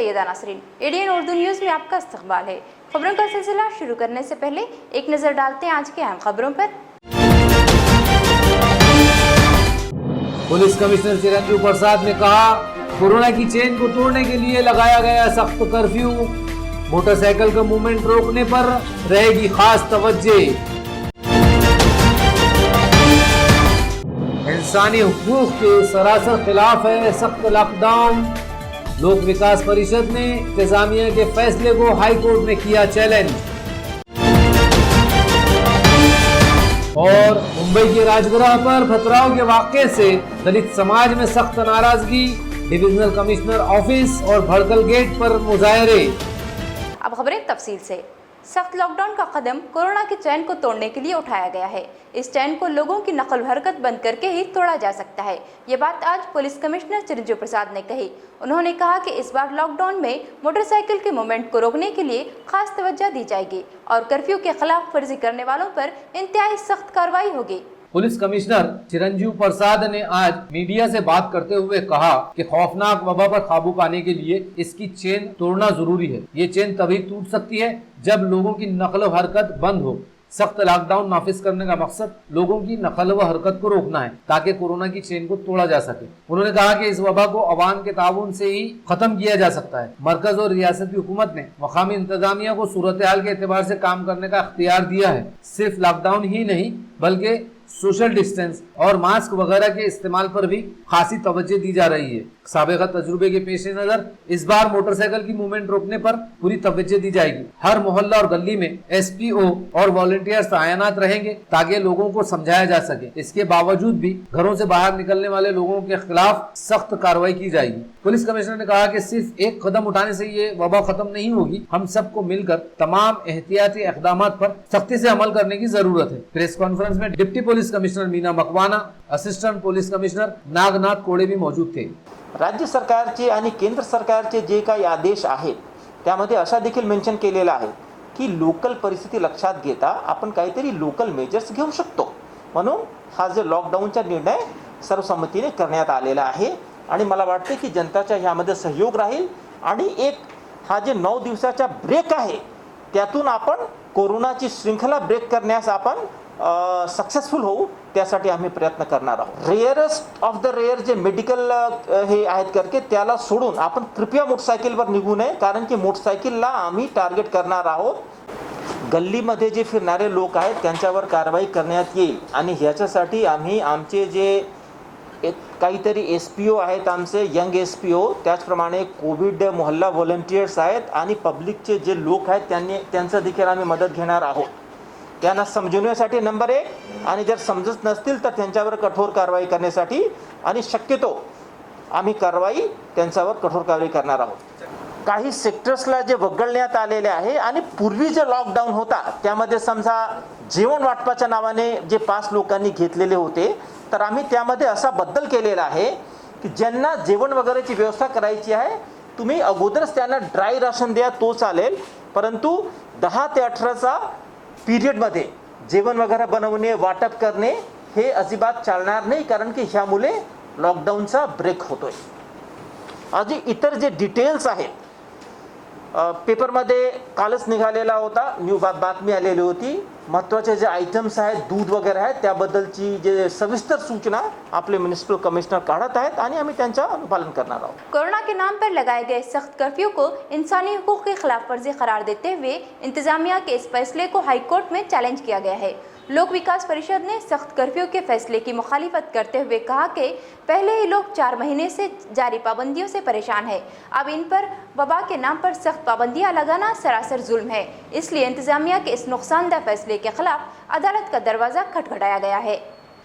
Syeda Nasreen. ADN Urdu news में आपका इस्तकबाल है। खबरों का सिलसिला शुरू करने से पहले एक नज़र डालते हैं आज के अहम खबरों पर। पुलिस कमिश्नर चिरंजीव प्रसाद ने कहा, कोरोना की चेन को तोड़ने के लिए लगाया गया सख्त कर्फ्यू, मोटरसाइकिल का मूवमेंट रोकने पर रहेगी खास तवज्जो। इंसानी हुकूक के सरासर खिलाफ है सख्त लॉकडाउन। लोक विकास परिषद ने इंतजामिया के फैसले को हाई कोर्ट में किया चैलेंज। और मुंबई के राजगृह पर पथराव के वाक़े से दलित समाज में सख्त नाराजगी, डिविजनल कमिश्नर ऑफिस और भड़कल गेट पर मुजाहरे। अब खबरें तफसील से। सख्त लॉकडाउन का कदम कोरोना की चैन को तोड़ने के लिए उठाया गया है। इस चैन को लोगों की नकल हरकत बंद करके ही तोड़ा जा सकता है। ये बात आज पुलिस कमिश्नर चिरंजीव प्रसाद ने कही। उन्होंने कहा कि इस बार लॉकडाउन में मोटरसाइकिल के मूवमेंट को रोकने के लिए खास तवज्जो दी जाएगी और कर्फ्यू के खिलाफ वर्जी करने वालों पर इंतहाई सख्त कार्रवाई होगी। पुलिस कमिश्नर चिरंजीव प्रसाद ने आज मीडिया से बात करते हुए कहा कि खौफनाक वबा पर काबू पाने के लिए इसकी चेन तोड़ना जरूरी है। ये चेन तभी टूट सकती है जब लोगों की नकल व हरकत बंद हो। सख्त लॉकडाउन नाफिज करने का मकसद लोगों की नकल व हरकत को रोकना है ताकि कोरोना की चेन को तोड़ा जा सके। उन्होंने कहा कि इस वबा को अवाम के ताउन से ही खत्म किया जा सकता है। मरकज और रियासती हुकूमत ने मकामी इंतजामिया को सूरत हाल के एतबार से काम करने का इख्तियार दिया है। सिर्फ लॉकडाउन ही नहीं बल्कि सोशल डिस्टेंस और मास्क वगैरह के इस्तेमाल पर भी खासी तवज्जो दी जा रही है। साबिक़ा तजुर्बे के पेश नजर इस बार मोटरसाइकिल की मूवमेंट रोकने पर पूरी तवज्जो दी जाएगी। हर मोहल्ला और गली में एसपीओ और वॉलंटियर्स तैनात रहेंगे ताकि लोगों को समझाया जा सके। इसके बावजूद भी घरों से बाहर निकलने वाले लोगों के खिलाफ सख्त कार्रवाई की जाएगी। पुलिस कमिश्नर ने कहा कि सिर्फ एक कदम उठाने से ये वबा खत्म नहीं होगी। हम सबको मिलकर तमाम एहतियाती इक़दाम पर सख्ती से अमल करने की जरूरत है। प्रेस कॉन्फ्रेंस में deputy police commissioner Meena Makwana, assistant police commissioner Nagnath Kole भी मौजूद थे। राज्य सरकारचे आणि केंद्र सरकारचे जे काही आदेश आहेत त्यामध्ये असा देखील मेन्शन केलेला आहे की लोकल परिस्थिती लक्षात घेता आपण काहीतरी लोकल मेजर्स घेऊ शकतो, म्हणून हा जो लॉकडाऊनचा निर्णय सर्वसंमतीने करण्यात आलेला आहे आणि मला वाटते की जनताच्या ह्यामध्ये सहयोग राहील आणि एक हा जे 9 दिवसाचा ब्रेक आहे त्यातून आपण कोरोनाची श्रृंखला ब्रेक करण्यास आपण सक्सेसफुल होऊ, त्यासाठी आम्ही प्रयत्न करणार आहोत। रेअरेस्ट ऑफ द रेअर जे मेडिकल हे आहेत करके त्याला सोडून आपण कृपया मोटरसायकलवर निघू नये, कारण की मोटरसायकलला आम्ही टार्गेट करणार आहोत। गल्लीमध्ये जे फिरणारे लोक आहेत त्यांच्यावर कारवाई करण्यात येईल आणि ह्याच्यासाठी आम्ही आमचे जे काहीतरी एसपीओ आहेत, आमचे यंग एसपीओ, त्याचप्रमाणे कोविड मोहल्ला व्हॉलंटियर्स आहेत आणि पब्लिकचे जे लोक आहेत त्यांचं देखील आम्ही मदत घेणार आहोत। त्यांना समजवण्यासाठी नंबर 1 आणि जर समजत नसतील तर त्यांच्यावर कठोर कारवाई करण्यासाठी आणि शक्यतो आम्ही त्यांच्यावर कठोर कारवाई करणार आहोत। काही सेक्टर्सला जे वगळण्यात आलेले आहे आणि पूर्वी जे लॉकडाऊन होता त्यामध्ये समजा जेवण वाटपाच्या नावाने जे 5 लोकांनी घेतलेले होते, तर आम्ही त्यामध्ये असा बदल केलेला आहे की ज्यांना जेवण वगैरेची व्यवस्था करायची आहे तुम्ही अगोदरच त्यांना ड्राय राशन द्या तो चालेल, परंतु 10 ते 18चा पिरियडमध्ये जेवण वगैरे बनवणे वाटप करणे हे अजिबात चालणार नाही, कारण की ह्यामुळे लॉकडाऊनचा ब्रेक होतोय। आज इतर जे डिटेल्स आहेत पेपरमध्ये कालच निघालेला होता, बातमी आलेली होती। महत्त्वाचे जे आयटम्स आहेत दूध वगैरे आहेत त्याबद्दलची जे सविस्तर सूचना आपले म्युनिसिपल कमिश्नर काढत आहेत आणि आम्ही त्यांचा अनुपालन करणार आहोत। कोरोना के नाम पर लगाए गए सख्त कर्फ्यू को इंसानी हुकूक की खिलाफ वर्जी करार देते हुए इंतजामिया के इस फैसले को हाई कोर्ट में चैलेंज किया गया है। लोक विकास परिषद ने सख्त कर्फ्यू के फैसले की मुखालिफत करते हुए कहा कि पहले ही लोग 4 महीने से जारी पाबंदियों से परेशान हैं। अब इन पर वबा के नाम पर सख्त पाबंदियां लगाना सरासर जुल्म है, इसलिए इंतजामिया के इस नुकसानदेह फैसले के खिलाफ अदालत का दरवाज़ा खटखटाया गया है।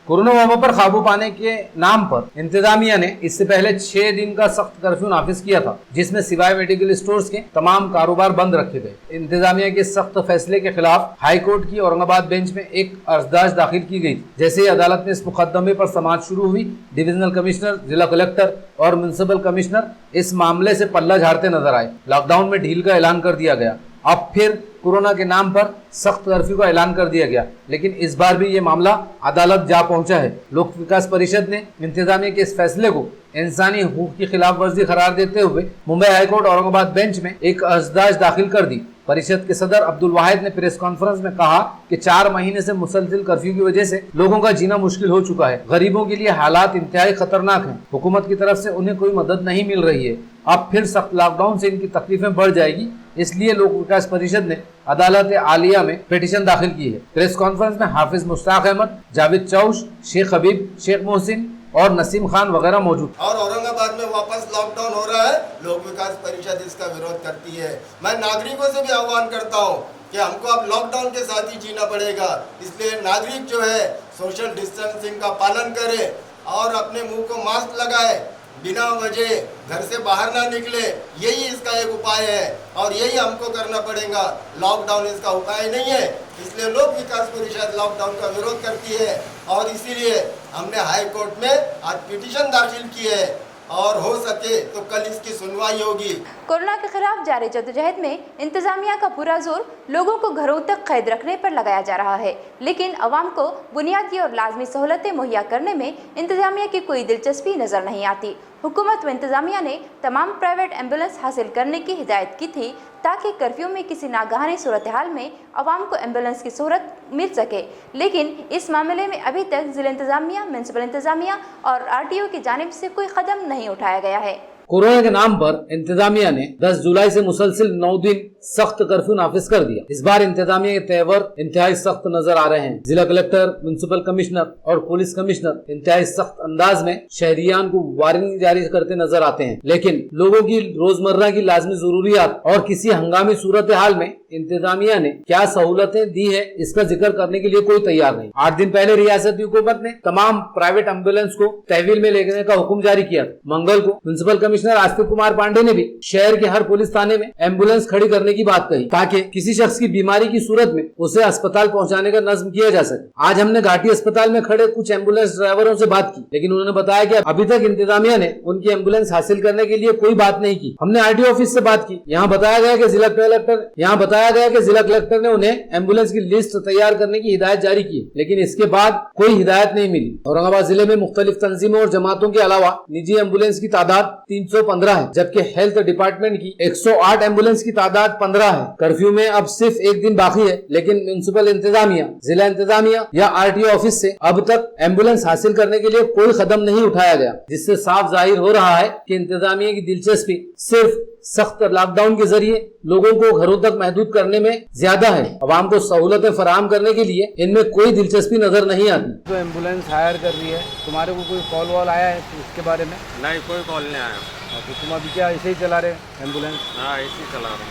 कोरोना वबा पर काबू पाने के नाम पर इंतजामिया ने इससे पहले 6 दिन का सख्त कर्फ्यू नाफिज किया था, जिसमें सिवाय मेडिकल स्टोर्स के तमाम कारोबार बंद रखे गए। इंतजामिया के सख्त फैसले के खिलाफ हाई कोर्ट की औरंगाबाद बेंच में एक अर्जदाश्त दाखिल की गई। जैसे ही अदालत में इस मुकदमे पर समाअत शुरू हुई, डिविजनल कमिश्नर, जिला कलेक्टर और म्युनिसिपल कमिश्नर इस मामले से पल्ला झाड़ते नजर आए। लॉकडाउन में ढील का ऐलान कर दिया गया। अब फिर कोरोना के नाम पर सख्त कर्फ्यू का ऐलान कर दिया गया, लेकिन इस बार भी ये मामला अदालत जा पहुंचा है। लोक विकास परिषद ने इंतजामिया के इस फैसले को इंसानी हुकूक की खिलाफ वर्जी करार देते हुए मुंबई हाईकोर्ट औरंगाबाद बेंच में एक अर्जदाश दाखिल कर दी। परिषद के सदर अब्दुल वाहिद ने प्रेस कॉन्फ्रेंस में कहा कि 4 महीने से मुसलसिल कर्फ्यू की वजह से लोगों का जीना मुश्किल हो चुका है। गरीबों के लिए हालात इंतहाई खतरनाक हैं। हुकूमत की तरफ से उन्हें कोई मदद नहीं मिल रही है। अब फिर सख्त लॉकडाउन से इनकी तकलीफें बढ़ जाएगी, इसलिए लोक विकास परिषद ने अदालत आलिया में पिटीशन दाखिल की है। प्रेस कॉन्फ्रेंस में हाफिज मुश्ताक अहमद, जावेद चौश, शेख हबीब, शेख मोहसिन और नसीम खान वगैरह मौजूद। और औरंगाबाद में वापस लॉकडाउन हो रहा है, लोक विकास परिषद इसका विरोध करती है। मैं नागरिकों से भी आह्वान करता हूँ कि हमको अब लॉकडाउन के साथ ही जीना पड़ेगा, इसलिए नागरिक जो है सोशल डिस्टेंसिंग का पालन करे और अपने मुंह को मास्क लगाए, बिना वजह घर से बाहर ना निकले, यही इसका एक उपाय है और यही हमको करना पड़ेगा। लॉकडाउन इसका उपाय नहीं है, इसलिए लोक विकास परिषद लॉकडाउन का विरोध करती है और इसीलिए हमने हाई कोर्ट में आज पिटीशन दाखिल की है और हो सके तो कल इसकी सुनवाई होगी। कोरोना के खिलाफ जारी जद्दोजहद में इंतजामिया का पूरा जोर लोगों को घरों तक कैद रखने पर लगाया जा रहा है, लेकिन अवाम को बुनियादी और लाजमी सहूलतें मुहैया करने में इंतजामिया की कोई दिलचस्पी नजर नहीं आती। हुकूमत व इंतजामिया ने तमाम प्राइवेट एम्बुलेंस हासिल करने की हिदायत की थी ताकि कर्फ्यू में किसी नागहानी सूरत हाल में अवाम को एम्बुलेंस की सहूलत मिल सके, लेकिन इस मामले में अभी तक जिला इंतजामिया, म्यूनसिपल इंतजामिया और RTO की जानिब से कोई कदम नहीं उठाया गया है। कोरोना के नाम पर इंतजामिया ने 10 जुलाई से मुसलसिल 9 दिन सख्त कर्फ्यू नाफिज कर दिया। इस बार इंतजामिया के तेवर इंतहाई सख्त नजर आ रहे हैं। जिला कलेक्टर, म्युनिसिपल कमिश्नर और पुलिस कमिश्नर इंतहाई सख्त अंदाज में शहरियान को वार्निंग जारी करते नजर आते हैं, लेकिन लोगों की रोजमर्रा की लाजमी जरूरियात और किसी हंगामी सूरत हाल में इंतजामिया ने क्या सहूलतें दी है इसका जिक्र करने के लिए कोई तैयार नहीं। 8 दिन पहले रियासती हुकूमत ने तमाम प्राइवेट एम्बुलेंस को तहवील में लेने का हुक्म जारी किया। मंगल को म्युनिसिपल कमिश्नर आस्तिक कुमार पांडे ने भी शहर के हर पुलिस थाने में एम्बुलेंस खड़ी करने की बात कही ताकि किसी शख्स की बीमारी की सूरत में उसे अस्पताल पहुंचाने का नज्म किया जा सके। आज हमने घाटी अस्पताल में खड़े कुछ एम्बुलेंस ड्राइवरों से बात की, लेकिन उन्होंने बताया कि अभी तक इंतजामिया ने उनकी एम्बुलेंस हासिल करने के लिए कोई बात नहीं की। हमने RTO ऑफिस से बात की, यहाँ बताया गया कि जिला कलेक्टर ने उन्हें एम्बुलेंस की लिस्ट तैयार करने की हिदायत जारी की, लेकिन इसके बाद कोई हिदायत नहीं मिली। औरंगाबाद जिले में मुख्तलिफ तंजीमों और जमातों के अलावा निजी एम्बुलेंस की तादाद 315 है, जबकि हेल्थ डिपार्टमेंट की 108 एम्बुलेंस की तादाद 15 है। कर्फ्यू में अब सिर्फ 1 दिन बाकी है, लेकिन म्युनिसिपल इंतजामिया, जिला इंतजामिया या RTO ऑफिस से अब तक एम्बुलेंस हासिल करने के लिए कोई कदम नहीं उठाया गया, जिससे साफ जाहिर हो रहा है कि इंतजामिया की दिलचस्पी सिर्फ सख्त लॉकडाउन के जरिए लोगों को घरों तक महदूद करने में ज्यादा है। अवाम को सहूलतें फराहम करने के लिए इनमें कोई दिलचस्पी नजर नहीं आती। तो एम्बुलेंस हायर कर रही है, तुम्हारे को कोई कॉल वॉल आया है इसके बारे में? नहीं, कोई कॉल नहीं आया। तो तुम अभी क्या ऐसे ही चला रहे एम्बुलेंस? हाँ, ऐसे ही चला रहे,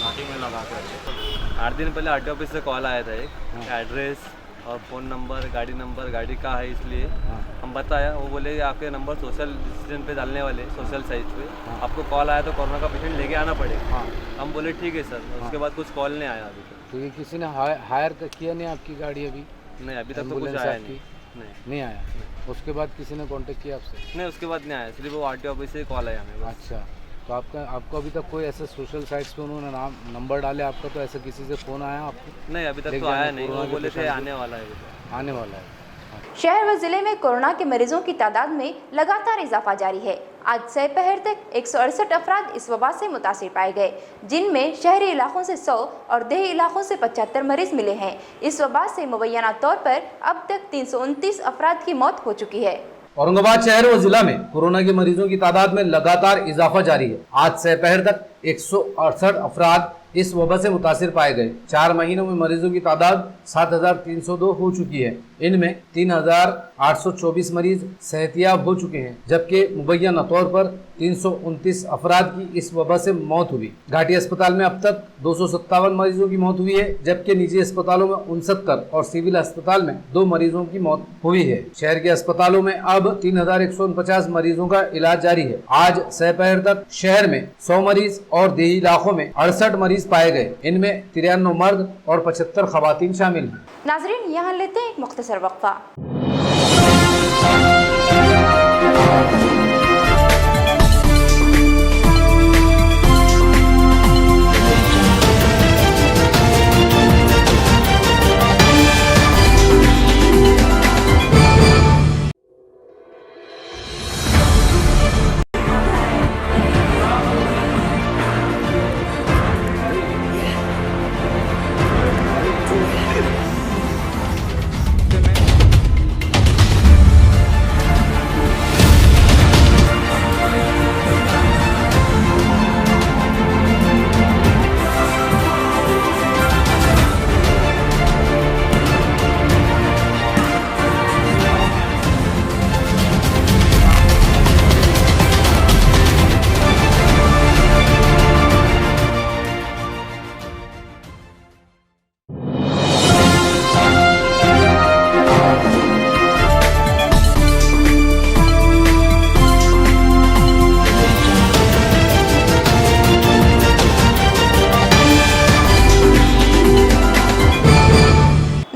घाटी में लगा कर। 8 दिन पहले RTO ऑफिस से कॉल आया था एक, एड्रेस और फ़ोन नंबर, गाड़ी का है, इसलिए हम बताया। वो बोले कि आपके नंबर सोशल डिस्टेंस पे डालने वाले, सोशल साइट पे आपको कॉल आया तो कोरोना का पेशेंट लेके आना पड़ेगा। हम बोले ठीक है सर। उसके बाद कुछ कॉल नहीं आया अभी तक। तो ये किसी ने हायर किया नहीं आपकी गाड़ी अभी? नहीं, अभी तक तो कुछ आया नहीं आया। उसके बाद किसी ने कांटेक्ट किया आपसे? नहीं, उसके बाद नहीं आया, सिर्फ वो RTO ऑफिस से कॉल आया हमें। अच्छा, तो आपको अभी तक कोई ऐसे सोशल साइट्स पे उन्होंने नंबर डाले आपका, तो ऐसे किसी से फ़ोन आया आपको? नहीं, अभी तक तो आया नहीं। वो बोले थे आने वाला है। शहर व जिले में कोरोना के मरीजों की तादाद में लगातार इजाफा जारी है। आज दोपहर तक 168 अफराद इस वबा से मुतासिर पाए गए, जिनमें शहरी इलाकों से 100 और देही इलाकों से 75 मरीज मिले हैं। इस वबा से मुबैना तौर पर अब तक 329 अफराद की मौत हो चुकी है। औरंगाबाद शहर व जिला में कोरोना के मरीजों की तादाद में लगातार इजाफा जारी है। आज दोपहर तक 168 अफराद इस वबा से मुतासिर पाए गए। 4 महीनों में मरीजों की तादाद 7302 हो चुकी है। इनमें 3824 मरीज सेहतियाब हो चुके हैं, जबकि मुबैना तौर पर 329 अफराद की इस वबा से मौत हुई। घाटी अस्पताल में अब तक 257 मरीजों की मौत हुई है, जबकि निजी अस्पतालों में 69 और सिविल अस्पताल में 2 मरीजों की मौत हुई है। शहर के अस्पतालों में अब 3149 मरीजों का इलाज जारी है। आज दोपहर तक शहर में 100 मरीज और देही इलाकों में 68 मरीज पाए गए। इनमें 93 मर्द और 75 खवातीन शामिल हैं। नाजरीन, यहाँ लेते हैं एक मुख्तसर वक्फा।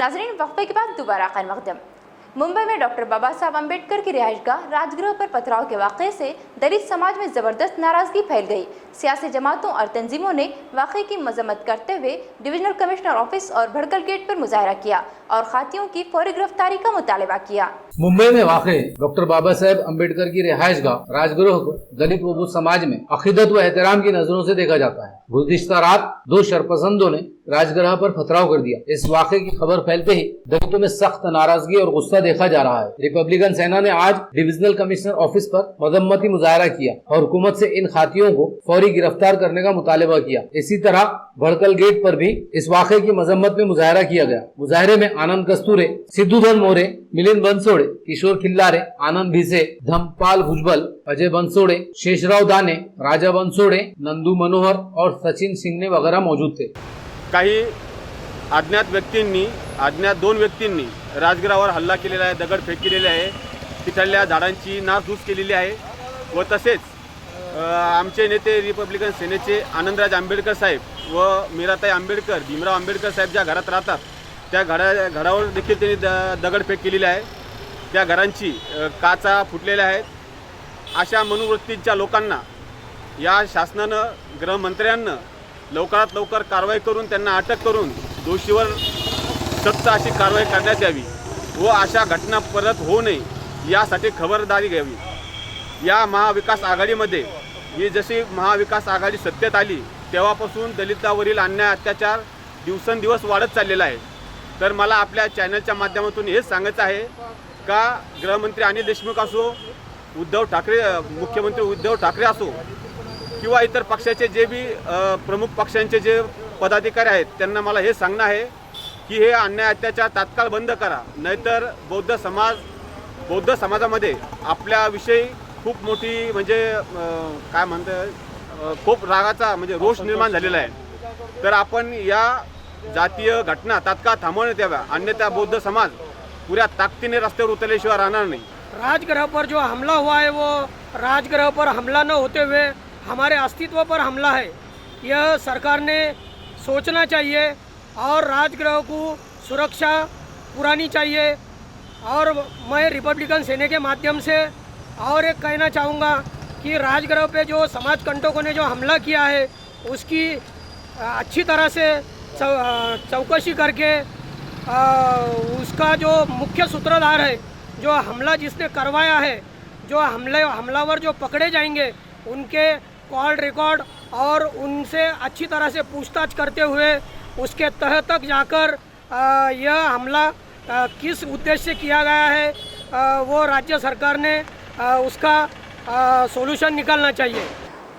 नाजरीन, वक्फे के बाद दोबारा खैर मकदम। मुंबई में डॉक्टर बाबा साहब अम्बेडकर की रिहाइशगाह राजगृह पर पथराव के वाक़े से दलित समाज में ज़बरदस्त नाराज़गी फैल गई। सियासी जमातों और तंजीमों ने वाक़े की मजम्मत करते हुए डिविजनल कमिश्नर ऑफिस और भड़कल गेट पर मुजाहरा किया और खातियों की फौरी गिरफ्तारी का मुतालबा किया। मुंबई में वाक़े डॉक्टर बाबा साहेब अम्बेडकर की रिहाइशगाह राजगृह को दलित व समाज में अकीदत व एहतराम की नजरों से देखा जाता है। गुज़िश्ता रात 2 शरपसंदों ने राजगृह पर पथराव कर दिया। इस वाक़े की खबर फैलते ही दलितों में सख्त नाराजगी और गुस्सा देखा जा रहा है। रिपब्लिकन सेना ने आज डिविजनल कमिश्नर ऑफिस पर मजम्मती मुजाहरा किया और हुकूमत से इन खातियों को फौरी गिरफ्तार करने का मुतालबा किया। इसी तरह भड़कल गेट पर भी इस वाक़े की मजम्मत में मुजाहरा किया गया। मुजाहरे में आनंद कस्तूरे, सिद्धूधन मोरे, मिलिंद बंसोड़े, किशोर खिल्लारे, आनंद भिसे, धमपाल भुजबल, अजय बंसोड़े, शेषराव दाने, राजा बंसोड़े, नंदू मनोहर और सचिन सिंगने वगैरह मौजूद थे। काही अज्ञात 2 व्यक्तींनी राजगृहावर हल्ला केलेला आहे, दगडफेक केलेली आहे, तिथल्या झाडांची नासधूस केलेली आहे व तसेच आमचे नेते रिपब्लिकन सेनेचे आनंदराज आंबेडकर साहेब व मीराताई आंबेडकर, भीमराव आंबेडकर साहेब ज्या घरात राहतात त्या घरावर देखील त्यांनी दगडफेक केलेली आहे। त्या घरांची काचा फुटलेल्या आहेत। अशा मनोवृत्तीच्या लोकांना या शासनानं, गृहमंत्र्यांना लवकरात लवकर कारवाई करून त्यांना अटक करून दोषीवर सक्त अशी कारवाई करण्यात यावी व अशा घटना परत होऊ नये यासाठी खबरदारी घ्यावी। या महाविकास आघाडीमध्ये ही जशी महाविकास आघाडी सत्तेत आली तेव्हापासून दलितावरील अन्याय अत्याचार दिवसेंदिवस वाढत चाललेला आहे। तर मला आपल्या चॅनलच्या माध्यमातून हेच सांगायचं आहे का गृहमंत्री अनिल देशमुख असो, मुख्यमंत्री उद्धव ठाकरे असो किंवा इतर पक्षाचे जे भी प्रमुख पक्षांचे जे पदाधिकारी आहेत त्यांना मला हे सांगणं आहे की हे अन्याय अत्याचार तात्काळ बंद करा, नाहीतर बौद्ध समाजामध्ये आपल्याविषयी खूप मोठी म्हणजे काय म्हणतात खूप रागाचा म्हणजे रोष निर्माण झालेला आहे। तर आपण या जातीय घटना तात्काळ थांबवण्यात याव्या, अन्यथा बौद्ध समाज पूऱ्या ताकदीने रस्त्यावर उतरल्याशिवाय राहणार नाही। राजगृह पर जो हमला हुआ है वो राजगृह पर हमला न होते हुए हमारे अस्तित्व पर हमला है। यह सरकार ने सोचना चाहिए और राजगृह को सुरक्षा पुरानी चाहिए। और मैं रिपब्लिकन सेना के माध्यम से और एक कहना चाहूँगा कि राजगृह पे जो समाज कंटकों ने जो हमला किया है उसकी अच्छी तरह से चौकसी करके उसका जो मुख्य सूत्रधार है, जो हमला जिसने करवाया है, जो हमलावर जो पकड़े जाएंगे उनके कॉल रिकॉर्ड और उनसे अच्छी तरह से पूछताछ करते हुए उसके तह तक जाकर यह हमला किस उद्देश्य से किया गया है वो राज्य सरकार ने उसका सॉल्यूशन निकालना चाहिए।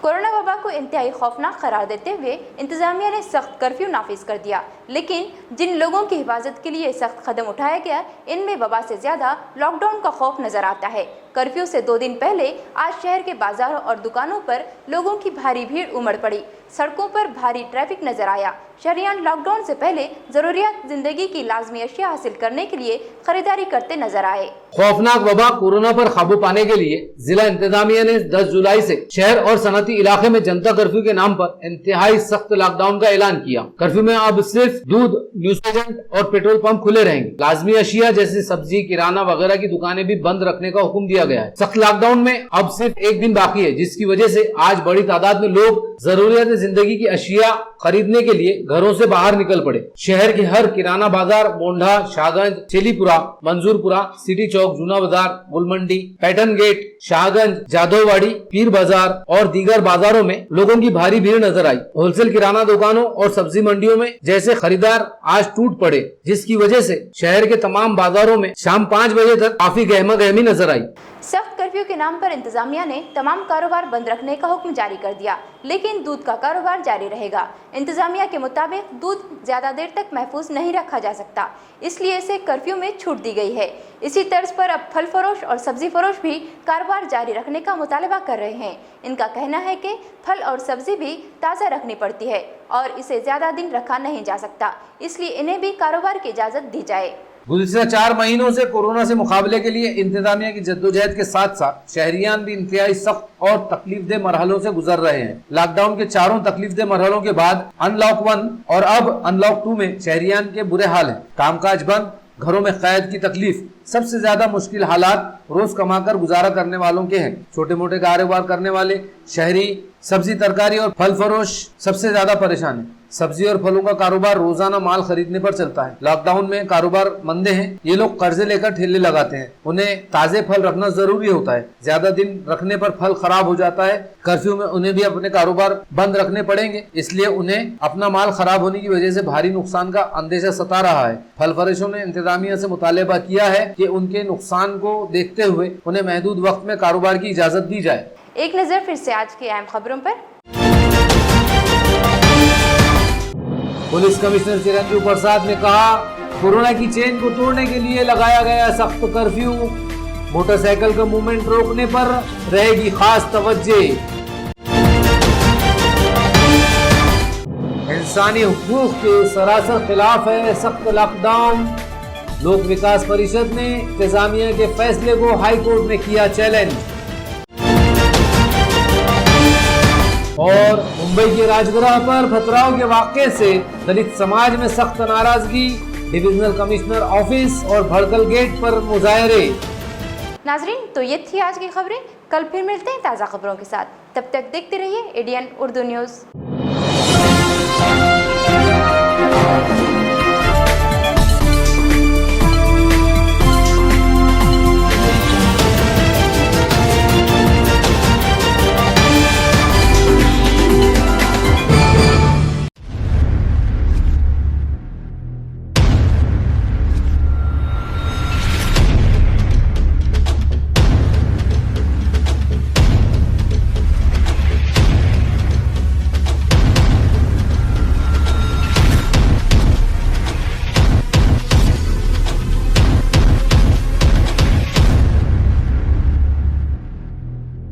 कोरोना वबा को इंतहाई खौफनाक करार देते हुए इंतजामिया ने सख्त कर्फ्यू नाफिज कर दिया, लेकिन जिन लोगों की हिफाजत के लिए सख्त कदम उठाया गया इनमें वबा से ज़्यादा लॉकडाउन का खौफ नज़र आता है। कर्फ्यू से 2 दिन पहले आज शहर के बाजारों और दुकानों पर लोगों की भारी भीड़ उमड़ पड़ी। सड़कों पर भारी ट्रैफिक नजर आया। शहरियान लॉकडाउन से पहले जरूरियात जिंदगी की लाजमी अशिया हासिल करने के लिए खरीदारी करते नजर आए। खौफनाक वबा कोरोना पर काबू पाने के लिए जिला इंतजामिया ने 10 जुलाई से शहर और सनती इलाके में जनता कर्फ्यू के नाम पर इंतहाई सख्त लॉकडाउन का ऐलान किया। कर्फ्यू में अब सिर्फ दूध, न्यूज एजेंट और पेट्रोल पंप खुले रहेंगे। लाजमी अशिया जैसे सब्जी, किराना वगैरह की दुकानें भी बंद रखने का हुक्म दिया गया है। सख्त लॉकडाउन में अब सिर्फ 1 दिन बाकी है, जिसकी वजह से आज बड़ी तादाद में लोग जरूरियात जिंदगी की अशिया खरीदने के लिए घरों से बाहर निकल पड़े। शहर के हर किराना बाजार, मोंढा, शाहगंज, चेलीपुरा, मंजूरपुरा, सिटी चौक, जूना बाजार, गुलमंडी, पैटर्न गेट, शाहगंज, जादववाड़ी, पीर बाजार और दीगर बाजारों में लोगों की भारी भीड़ नजर आई। होलसेल किराना दुकानों और सब्जी मंडियों में जैसे खरीदार आज टूट पड़े, जिसकी वजह से शहर के तमाम बाजारों में शाम 5 बजे तक काफी गहमा गहमी नजर आई। सख्त कर्फ्यू के नाम पर इंतजामिया ने तमाम कारोबार बंद रखने का हुक्म जारी कर दिया, लेकिन दूध का कारोबार जारी रहेगा। इंतजामिया के मुताबिक दूध ज्यादा देर तक महफूज नहीं रखा जा सकता, इसलिए इसे कर्फ्यू में छूट दी गई है। इसी तर्ज पर अब फल फरोश और सब्जी फरोश भी कारोबार जारी रखने का मुतालबा कर रहे हैं। इनका कहना है कि फल और सब्जी भी ताज़ा रखनी पड़ती है और इसे ज्यादा दिन रखा नहीं जा सकता, इसलिए इन्हें भी कारोबार की इजाज़त दी जाए। गुज़िश्ता 4 महीनों से कोरोना से मुकाबले के लिए इंतजामिया की जद्दोजहद के साथ साथ शहरियान भी इंतहाई सख्त और तकलीफदेह मरहलों से गुजर रहे हैं। लॉकडाउन के चारों तकलीफदेह मरहलों के बाद अनलॉक 1 और अब अनलॉक 2 में शहरियान के बुरे हाल हैं। कामकाज बंद, घरों में कैद की तकलीफ, सबसे ज्यादा मुश्किल हालात रोज कमाकर गुजारा करने वालों के हैं। छोटे मोटे कारोबार करने वाले शहरी, सब्जी तरकारी और फल फरोश सबसे ज्यादा परेशान है। सब्जी और फलों का कारोबार रोजाना माल खरीदने पर चलता है। लॉकडाउन में कारोबार मंदे हैं। ये लोग कर्जे लेकर ठेले लगाते हैं। उन्हें ताजे फल रखना जरूरी होता है। ज्यादा दिन रखने पर फल खराब हो जाता है। कर्फ्यू में उन्हें भी अपने कारोबार बंद रखने पड़ेंगे, इसलिए उन्हें अपना माल खराब होने की वजह से भारी नुकसान का अंदेशा सता रहा है। फल फरोशों ने इंतजामिया से मुतालबा किया है कि उनके नुकसान को देखते हुए उन्हें महदूद वक्त में कारोबार की इजाजत दी जाए। एक नजर फिर से आज की अहम खबरों पर। पुलिस कमिश्नर चिरंजीव प्रसाद ने कहा, कोरोना की चेन को तोड़ने के लिए लगाया गया सख्त कर्फ्यू, मोटरसाइकिल का मूवमेंट रोकने पर रहेगी खास तवज्जो। इंसानी हुकूक के सरासर खिलाफ है सख्त लॉकडाउन। लोक विकास परिषद ने इंतजामिया के फैसले को हाई कोर्ट में किया चैलेंज। और मुंबई के राजगृह पर पथराव के वाक़े से दलित समाज में सख्त नाराजगी, डिविजनल कमिश्नर ऑफिस और भड़कल गेट पर मुजाहरे। नाजरीन, तो ये थी आज की खबरें। कल फिर मिलते हैं ताज़ा खबरों के साथ। तब तक देखते रहिए एडीएन उर्दू न्यूज़।